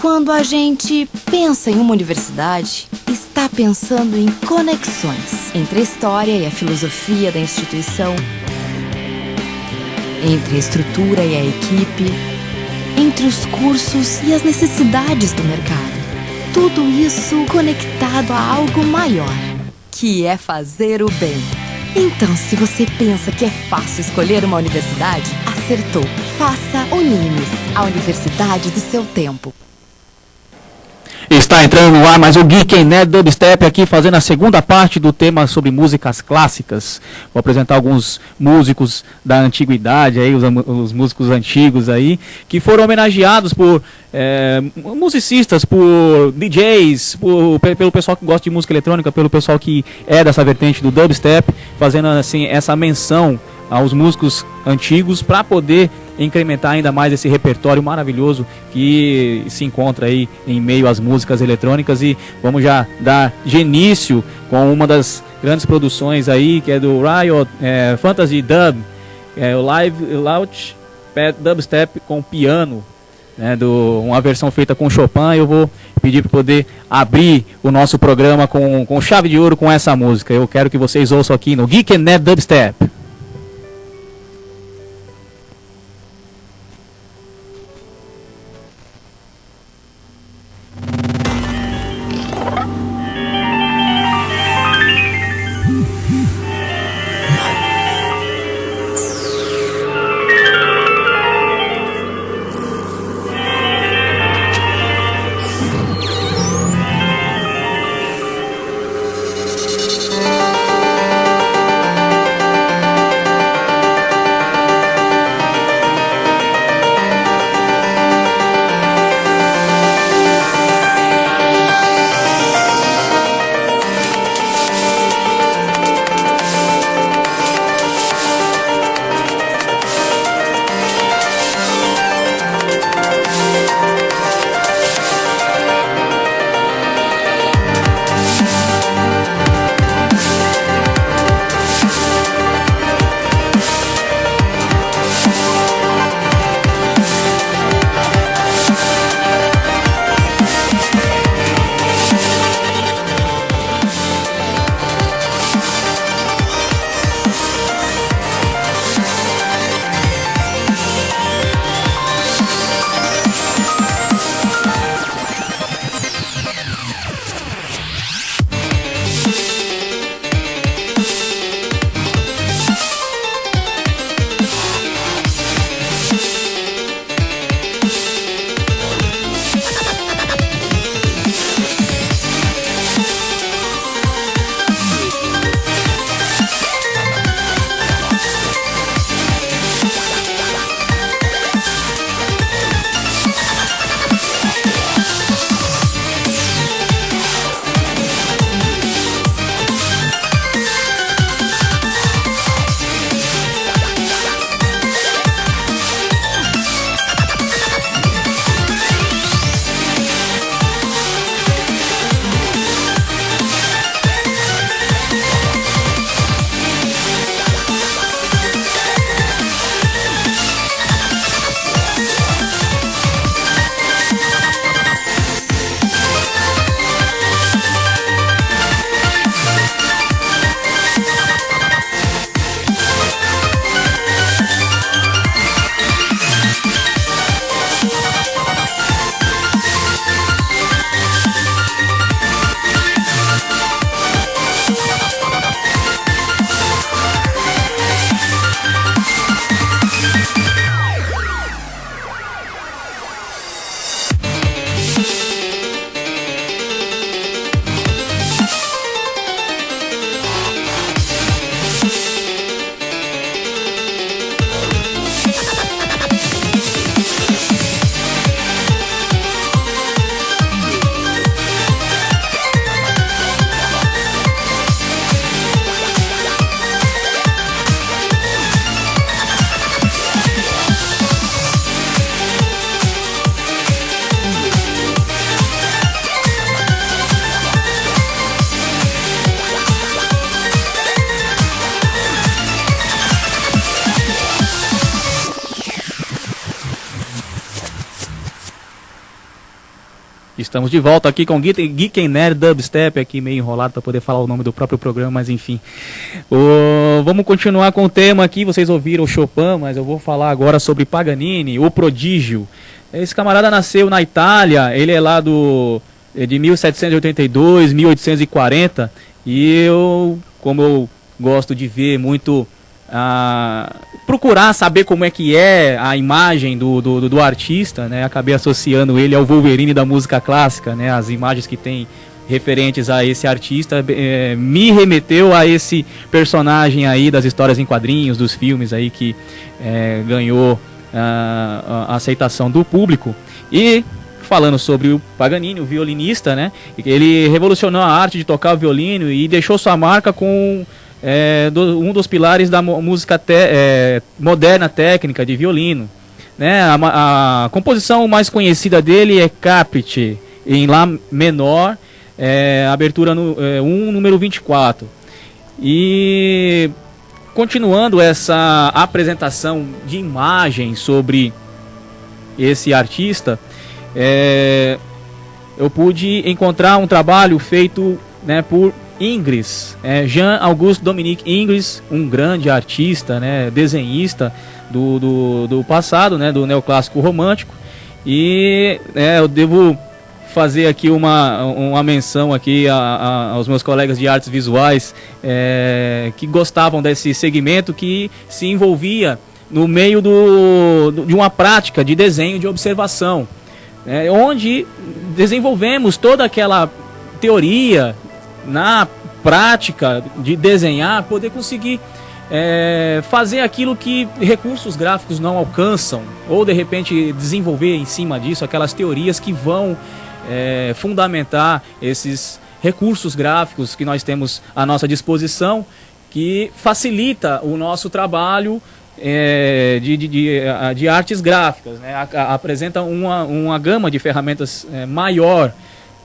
Quando a gente pensa em uma universidade, está pensando em conexões entre a história e a filosofia da instituição, entre a estrutura e a equipe, entre os cursos e as necessidades do mercado. Tudo isso conectado a algo maior, que é fazer o bem. Então, se você pensa que é fácil escolher uma universidade, acertou. Faça Unimes, a universidade do seu tempo. Está entrando no ar mais o Geek Nerd Dubstep aqui, fazendo a segunda parte do tema sobre músicas clássicas. Vou apresentar alguns músicos da antiguidade, aí, os músicos antigos aí, que foram homenageados por musicistas, por DJs, pelo pessoal que gosta de música eletrônica, pelo pessoal que é dessa vertente do dubstep, fazendo assim essa menção aos músicos antigos para poder incrementar ainda mais esse repertório maravilhoso que se encontra aí em meio às músicas eletrônicas. E vamos já dar de início com uma das grandes produções aí, que é do Riot Fantasy Dub, o Live Launch Pad Dubstep com piano, né, uma versão feita com Chopin. Eu vou pedir para poder abrir o nosso programa com chave de ouro com essa música. Eu quero que vocês ouçam aqui no Geek Nerd Dubstep. Estamos de volta aqui com Geek and Nerd Dubstep, aqui meio enrolado para poder falar o nome do próprio programa, mas enfim. Vamos continuar com o tema aqui, vocês ouviram o Chopin, mas eu vou falar agora sobre Paganini, o prodígio. Esse camarada nasceu na Itália, ele é lá de 1782, 1840, e eu, como eu gosto de ver muito... procurar saber como é que é a imagem do artista, né? Acabei associando ele ao Wolverine da música clássica, né? As imagens que tem referentes a esse artista me remeteu a esse personagem aí das histórias em quadrinhos, dos filmes aí que ganhou a aceitação do público. E falando sobre o Paganini, o violinista, né? Ele revolucionou a arte de tocar o violino e deixou sua marca com um dos pilares da música moderna técnica de violino, né? A composição mais conhecida dele é Capricci, em Lá menor, abertura 1, número 24. E continuando essa apresentação de imagem sobre esse artista, eu pude encontrar um trabalho feito, né, por Ingres, Jean-Auguste Dominique Ingres, um grande artista, né, desenhista do passado, né, do neoclássico romântico. E eu devo fazer aqui uma menção aqui aos meus colegas de artes visuais que gostavam desse segmento, que se envolvia no meio de uma prática de desenho de observação, onde desenvolvemos toda aquela teoria na prática de desenhar, poder conseguir fazer aquilo que recursos gráficos não alcançam, ou de repente desenvolver em cima disso aquelas teorias que vão fundamentar esses recursos gráficos que nós temos à nossa disposição, que facilita o nosso trabalho de artes gráficas, né? Apresenta uma gama de ferramentas maior,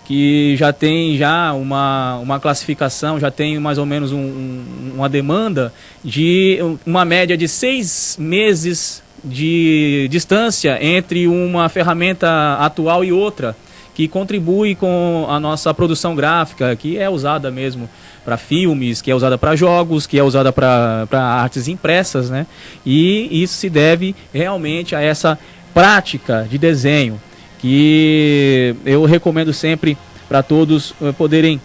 que já tem uma classificação, já tem mais ou menos uma demanda de uma média de 6 meses de distância entre uma ferramenta atual e outra, que contribui com a nossa produção gráfica, que é usada mesmo para filmes, que é usada para jogos, que é usada para artes impressas, né? E isso se deve realmente a essa prática de desenho, que eu recomendo sempre para todos poderem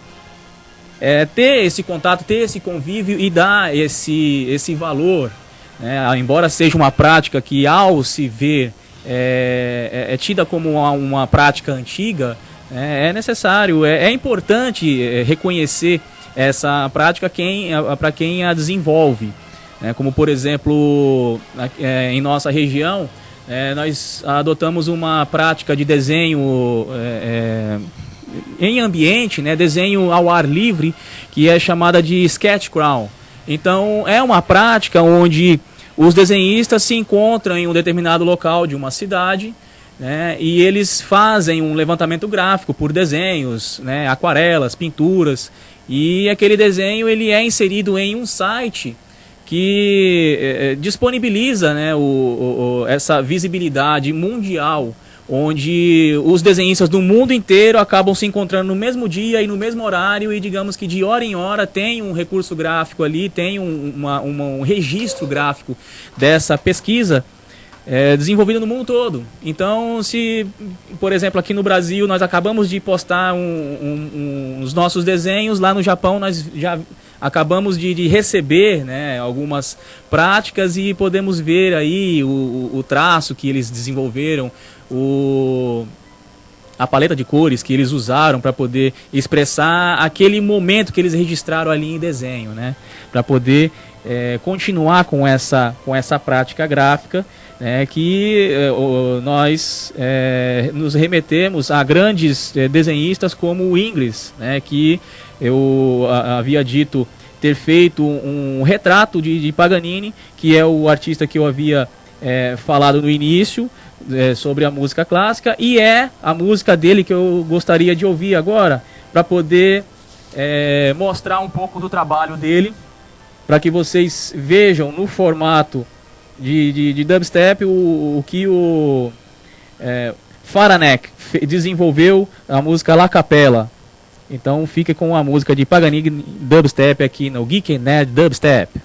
ter esse contato, ter esse convívio e dar esse valor, né? Embora seja uma prática que, ao se ver, é tida como uma prática antiga, é necessário, é importante reconhecer essa prática para quem a desenvolve, né? Como, por exemplo, em nossa região, nós adotamos uma prática de desenho em ambiente, né, desenho ao ar livre, que é chamada de sketch crawl. Então é uma prática onde os desenhistas se encontram em um determinado local de uma cidade, né, e eles fazem um levantamento gráfico por desenhos, né, aquarelas, pinturas, e aquele desenho ele é inserido em um site que disponibiliza, né, essa visibilidade mundial, onde os desenhistas do mundo inteiro acabam se encontrando no mesmo dia e no mesmo horário, e digamos que de hora em hora tem um recurso gráfico ali, tem um registro gráfico dessa pesquisa desenvolvida no mundo todo. Então, se, por exemplo, aqui no Brasil nós acabamos de postar os nossos desenhos, lá no Japão nós já acabamos de receber, né, algumas práticas, e podemos ver aí o traço que eles desenvolveram, a paleta de cores que eles usaram para poder expressar aquele momento que eles registraram ali em desenho, né, para poder continuar com essa prática gráfica, né, que nós nos remetemos a grandes desenhistas como o Ingres, né, que eu havia dito ter feito um retrato de Paganini, que é o artista que eu havia falado no início, sobre a música clássica, e é a música dele que eu gostaria de ouvir agora, para poder mostrar um pouco do trabalho dele, para que vocês vejam no formato de dubstep o que o desenvolveu a música La Capella. Então fica com a música de Paganini Dubstep aqui no Geek Nerd Dubstep.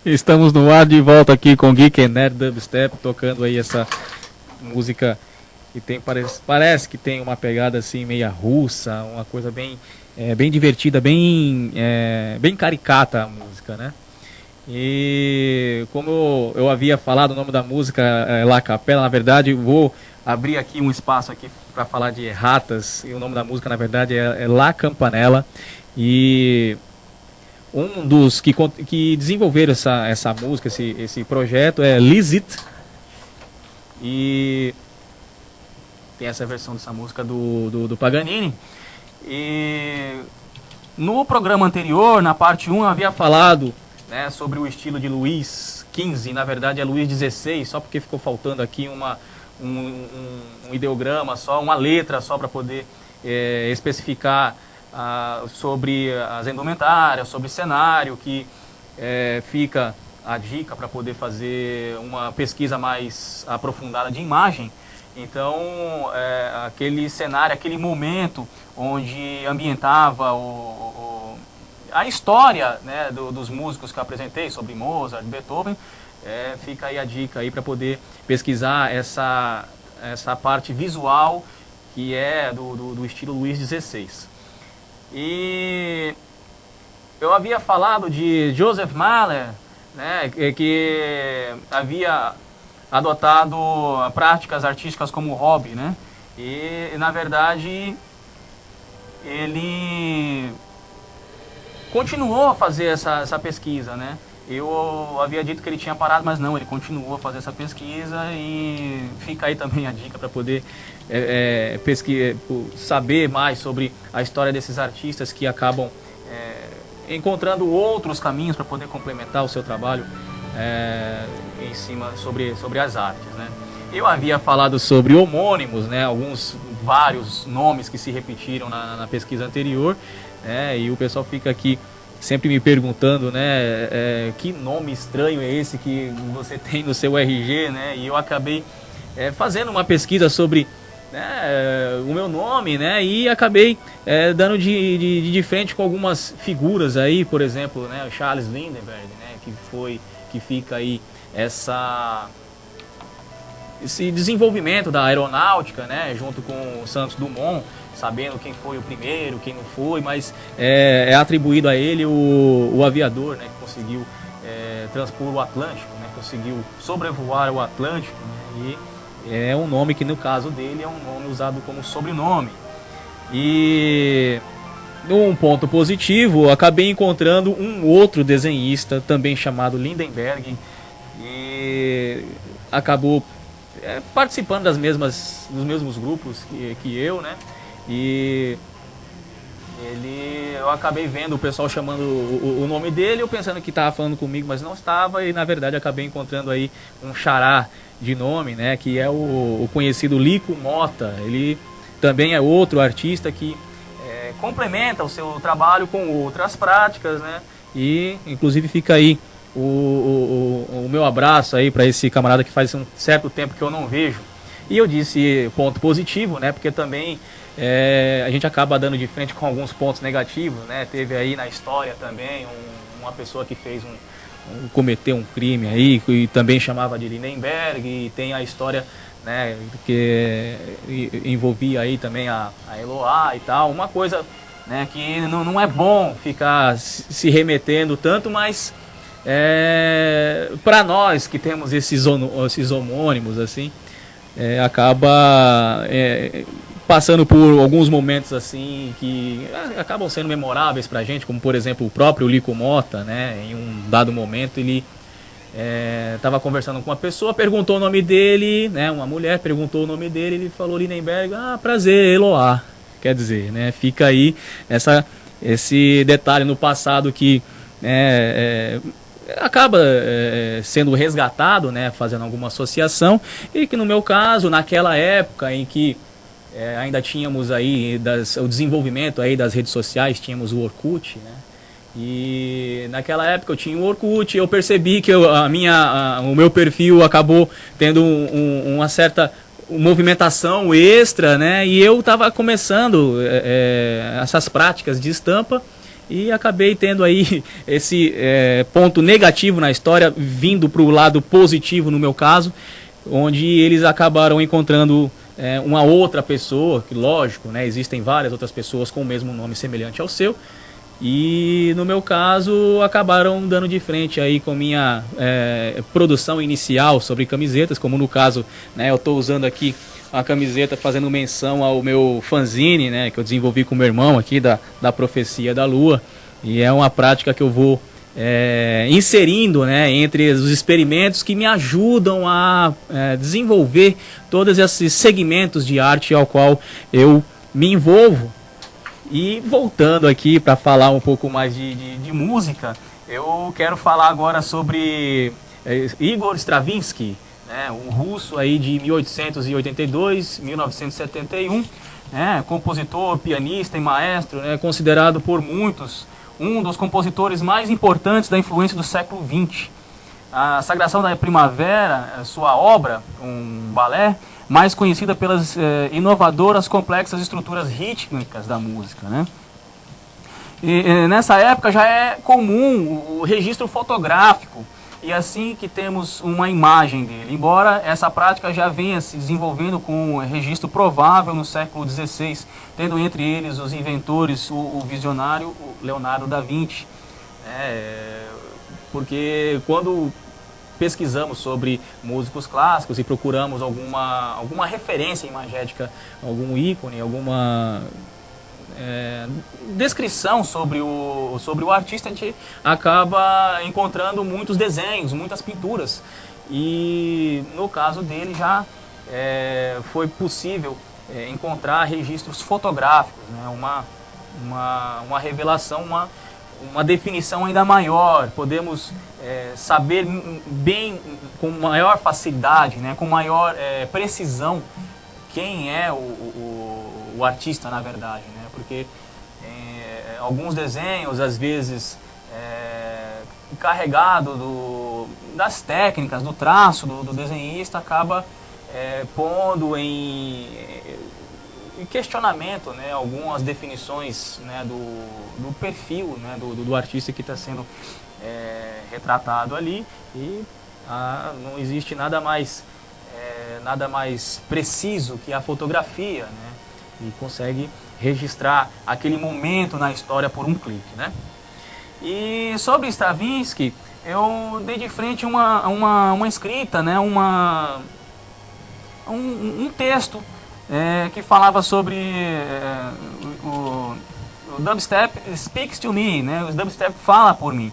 Estamos no ar de volta aqui com Geek and Nerd Dubstep, tocando aí essa música que tem, parece que tem uma pegada assim meia russa, uma coisa bem, bem divertida, bem caricata a música, né? E como eu havia falado, o nome da música é La Capella, na verdade vou abrir aqui um espaço aqui para falar de erratas, e o nome da música na verdade é La Campanella, e um dos que desenvolveram essa música, esse projeto é Liszt, e tem essa versão dessa música do Paganini. E no programa anterior, na parte 1, eu havia falado, né, sobre o estilo de Luís XV, na verdade é Luís XVI, só porque ficou faltando aqui um ideograma só, uma letra só para poder especificar sobre as indumentárias, sobre cenário, que fica a dica para poder fazer uma pesquisa mais aprofundada de imagem. Então, aquele cenário, aquele momento onde ambientava a história, né, dos músicos que eu apresentei, sobre Mozart, Beethoven, fica aí a dica aí para poder pesquisar essa parte visual que é do estilo Luís XVI. E eu havia falado de Joseph Mahler, né, que havia adotado práticas artísticas como hobby, né? E na verdade ele continuou a fazer essa pesquisa, né? Eu havia dito que ele tinha parado, mas não, ele continuou a fazer essa pesquisa e fica aí também a dica para poder saber mais sobre a história desses artistas que acabam encontrando outros caminhos para poder complementar o seu trabalho em cima sobre as artes, né? Eu havia falado sobre homônimos, né? Vários nomes que se repetiram na pesquisa anterior, e o pessoal fica aqui sempre me perguntando, né, que nome estranho é esse que você tem no seu RG, né? E eu acabei fazendo uma pesquisa sobre o meu nome, né? E acabei dando de frente com algumas figuras aí, por exemplo, né, o Charles Lindbergh, né, que fica aí esse desenvolvimento da aeronáutica, né, junto com o Santos Dumont, sabendo quem foi o primeiro, quem não foi, mas é atribuído a ele o aviador, né, que conseguiu transpor o Atlântico, né, conseguiu sobrevoar o Atlântico, né, e é um nome que no caso dele é um nome usado como sobrenome. E num ponto positivo, eu acabei encontrando um outro desenhista também chamado Lindenberg e acabou participando dos mesmos grupos que eu, né? E eu acabei vendo o pessoal chamando o nome dele, eu pensando que estava falando comigo, mas não estava, e na verdade acabei encontrando aí um xará de nome, né? Que é o conhecido Lico Motta. Ele também é outro artista que complementa o seu trabalho com outras práticas, né? E inclusive fica aí o meu abraço aí para esse camarada que faz um certo tempo que eu não vejo. E eu disse ponto positivo, né? Porque também a gente acaba dando de frente com alguns pontos negativos, né? Teve aí na história também uma pessoa que cometeu um crime aí, e também chamava de Lindenberg, e tem a história, né, que envolvia aí também a Eloá e tal, uma coisa, né, que não é bom ficar se remetendo tanto, mas para nós que temos esses homônimos assim, acaba passando por alguns momentos assim que acabam sendo memoráveis pra gente, como por exemplo o próprio Lico Motta, né? Em um dado momento ele estava conversando com uma pessoa, perguntou o nome dele, né? Uma mulher perguntou o nome dele, ele falou Lindenberg, prazer, Eloá. Quer dizer, né? Fica aí esse detalhe no passado que acaba sendo resgatado, né? Fazendo alguma associação, e que no meu caso, naquela época em que ainda tínhamos aí o desenvolvimento aí das redes sociais, tínhamos o Orkut, né? E naquela época eu tinha o Orkut, eu percebi que o meu perfil acabou tendo uma certa movimentação extra, né? E eu estava começando essas práticas de estampa e acabei tendo aí esse ponto negativo na história, vindo para o lado positivo no meu caso, onde eles acabaram encontrando uma outra pessoa, que lógico, né, existem várias outras pessoas com o mesmo nome semelhante ao seu, e no meu caso acabaram dando de frente aí com minha produção inicial sobre camisetas, como no caso, né, eu estou usando aqui a camiseta fazendo menção ao meu fanzine, né, que eu desenvolvi com meu irmão aqui da Profecia da Lua, e é uma prática que eu vou inserindo, né, entre os experimentos que me ajudam a desenvolver todos esses segmentos de arte ao qual eu me envolvo. E voltando aqui para falar um pouco mais de música, eu quero falar agora sobre Igor Stravinsky, né, um russo aí de 1882, 1971, né, compositor, pianista e maestro, né, considerado por muitos um dos compositores mais importantes da influência do século XX. A Sagração da Primavera, sua obra, um balé, mais conhecida pelas inovadoras, complexas estruturas rítmicas da música, né? E nessa época já é comum o registro fotográfico e assim que temos uma imagem dele. Embora essa prática já venha se desenvolvendo com um registro provável no século XVI, tendo entre eles os inventores, o visionário o Leonardo da Vinci. Porque quando pesquisamos sobre músicos clássicos e procuramos alguma referência imagética, algum ícone, alguma descrição sobre o artista, a gente acaba encontrando muitos desenhos, muitas pinturas. E no caso dele já foi possível encontrar registros fotográficos, né? Uma revelação, uma definição ainda maior. Podemos saber bem, com maior facilidade, né? Com maior precisão, quem é o artista na verdade, né? Porque alguns desenhos, às vezes, carregado das técnicas, do traço do desenhista, acaba pondo em questionamento, né, algumas definições, né, do perfil, né, do artista que está sendo retratado ali, e não existe nada mais preciso que a fotografia, né, e consegue registrar aquele momento na história por um clique, né? E sobre Stravinsky, eu dei de frente uma escrita, né, um texto que falava sobre o dubstep speaks to me, né? O dubstep fala por mim.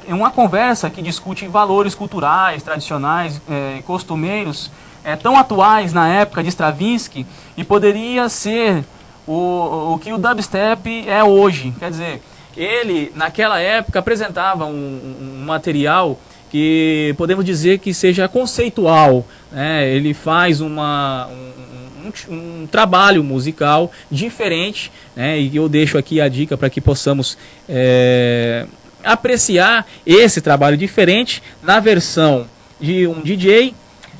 É uma conversa que discute valores culturais, tradicionais, costumeiros, tão atuais na época de Stravinsky, e poderia ser o que o dubstep é hoje. Quer dizer, ele naquela época apresentava um material que podemos dizer que seja conceitual, né? Ele faz um trabalho musical diferente, né? E eu deixo aqui a dica para que possamos apreciar esse trabalho diferente na versão de um DJ,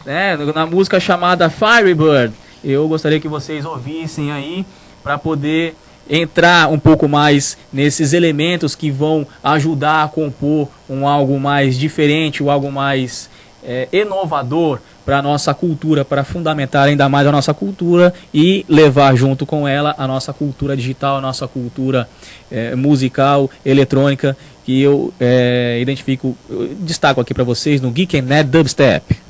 né? Na música chamada Firebird. Eu gostaria que vocês ouvissem aí, para poder entrar um pouco mais nesses elementos que vão ajudar a compor algo mais diferente, algo mais inovador para a nossa cultura, para fundamentar ainda mais a nossa cultura e levar junto com ela a nossa cultura digital, a nossa cultura musical, eletrônica, que eu destaco aqui para vocês no Geek and Nerd Dubstep.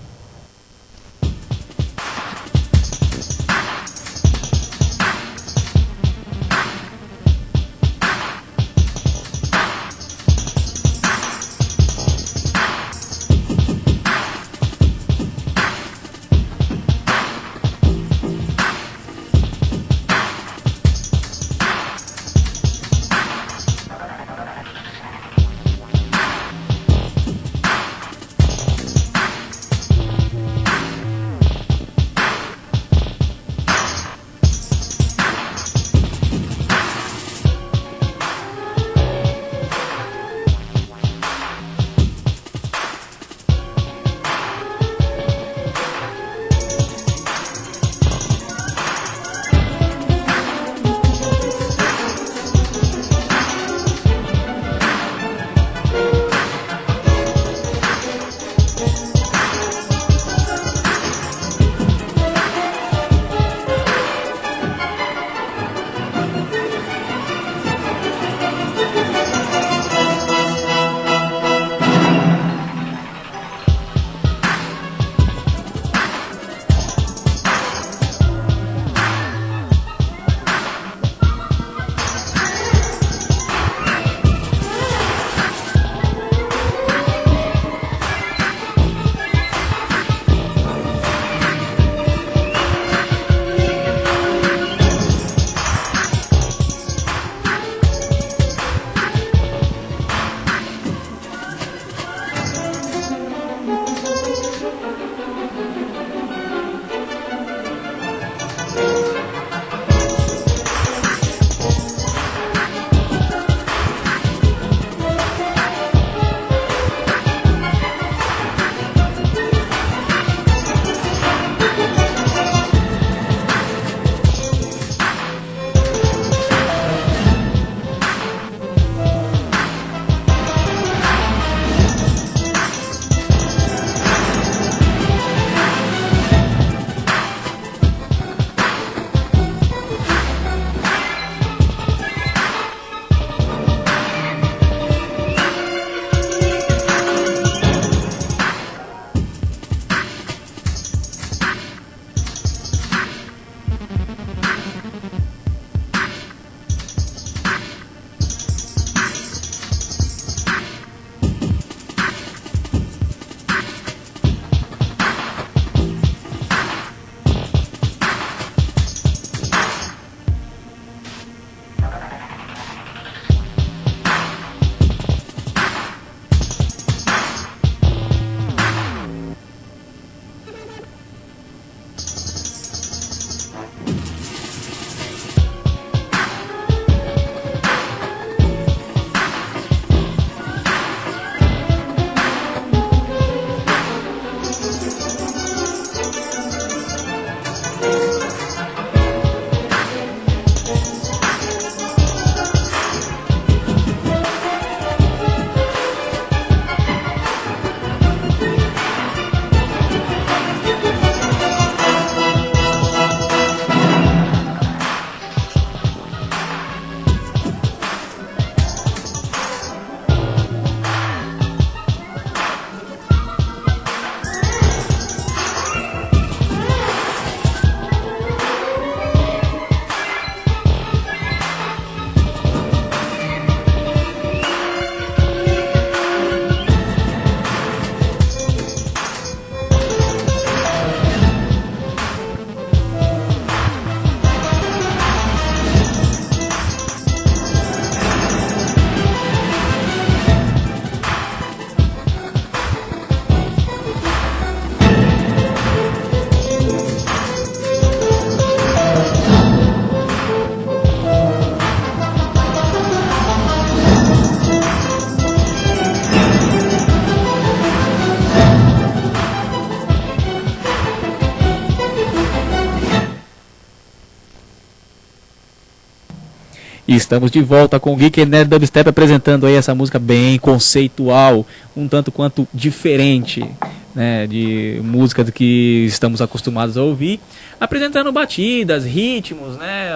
estamos de volta com o Geek Nerd Dubstep apresentando aí essa música bem conceitual, um tanto quanto diferente, né, de música do que estamos acostumados a ouvir, apresentando batidas, ritmos, né,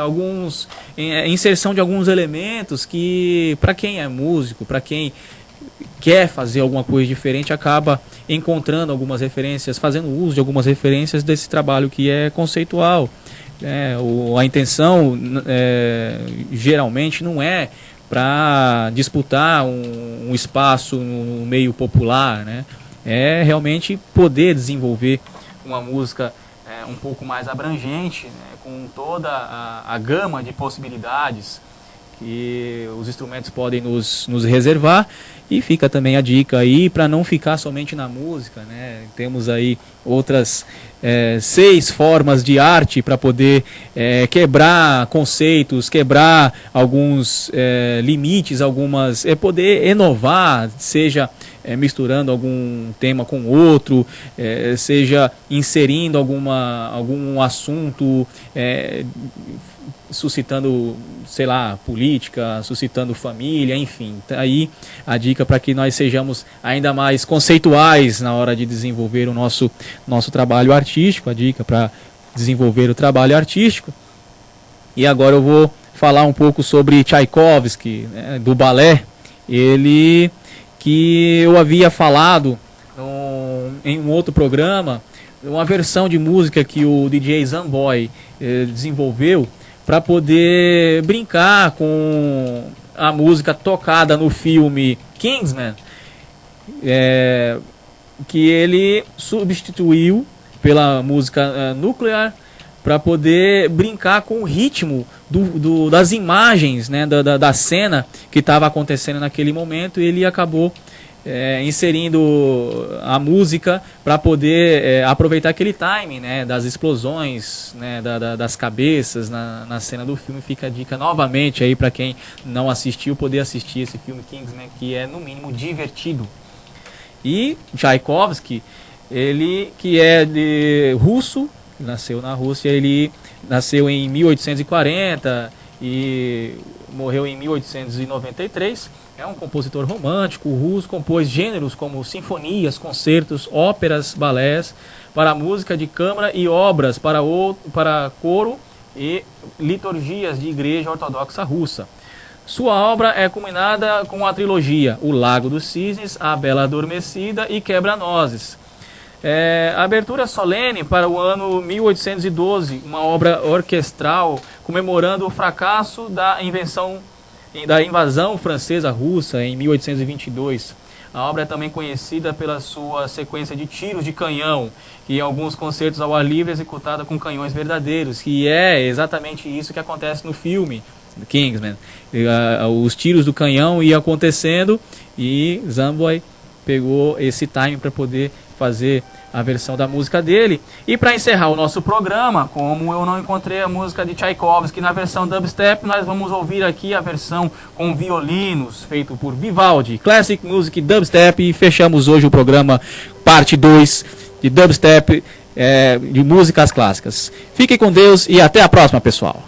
inserção de alguns elementos que, para quem é músico, para quem quer fazer alguma coisa diferente, acaba encontrando algumas referências, fazendo uso de algumas referências desse trabalho que é conceitual. A intenção geralmente não é para disputar um espaço no meio popular, né? É realmente poder desenvolver uma música um pouco mais abrangente, né? Com toda a gama de possibilidades que os instrumentos podem nos reservar. E fica também a dica aí para não ficar somente na música, né? Temos aí outras 6 formas de arte para poder quebrar conceitos, quebrar alguns limites, poder inovar, seja misturando algum tema com outro, seja inserindo algum assunto, suscitando, sei lá, política, suscitando família, enfim. Tá aí a dica para que nós sejamos ainda mais conceituais na hora de desenvolver o nosso trabalho artístico, a dica para desenvolver o trabalho artístico. E agora eu vou falar um pouco sobre Tchaikovsky, né, do balé. Ele, que eu havia falado em um outro programa, uma versão de música que o DJ Zamboy desenvolveu para poder brincar com a música tocada no filme Kingsman, que ele substituiu pela música Nuclear para poder brincar com o ritmo das imagens, né, da cena que estava acontecendo naquele momento. E ele acabou inserindo a música para poder aproveitar aquele time, né, das explosões, né, das cabeças na cena do filme. Fica a dica novamente aí para quem não assistiu poder assistir esse filme Kingsman, que é no mínimo divertido. E Tchaikovsky, ele que é russo, nasceu na Rússia, ele nasceu em 1840 e morreu em 1893. É um compositor romântico russo, compôs gêneros como sinfonias, concertos, óperas, balés, para música de câmara e obras para coro e liturgias de igreja ortodoxa russa. Sua obra é culminada com a trilogia O Lago dos Cisnes, A Bela Adormecida e Quebra-Nozes. A abertura solene para o ano 1812, uma obra orquestral comemorando o fracasso da invasão francesa russa em 1822. A obra é também conhecida pela sua sequência de tiros de canhão, e alguns concertos ao ar livre executada com canhões verdadeiros, que é exatamente isso que acontece no filme Kingsman. Os tiros do canhão iam acontecendo e Zamboy pegou esse time para poder fazer a versão da música dele. E para encerrar o nosso programa, como eu não encontrei a música de Tchaikovsky na versão dubstep, nós vamos ouvir aqui a versão com violinos, feito por Vivaldi, Classic Music Dubstep, e fechamos hoje o programa parte 2 de dubstep, de músicas clássicas. Fiquem com Deus e até a próxima, pessoal.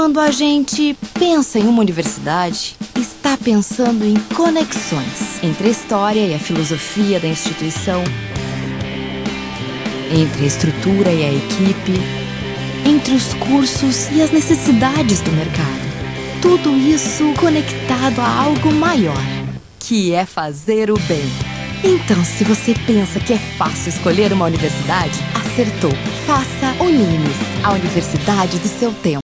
Quando a gente pensa em uma universidade, está pensando em conexões entre a história e a filosofia da instituição, entre a estrutura e a equipe, entre os cursos e as necessidades do mercado. Tudo isso conectado a algo maior, que é fazer o bem. Então, se você pensa que é fácil escolher uma universidade, acertou. Faça Unimes, a universidade do seu tempo.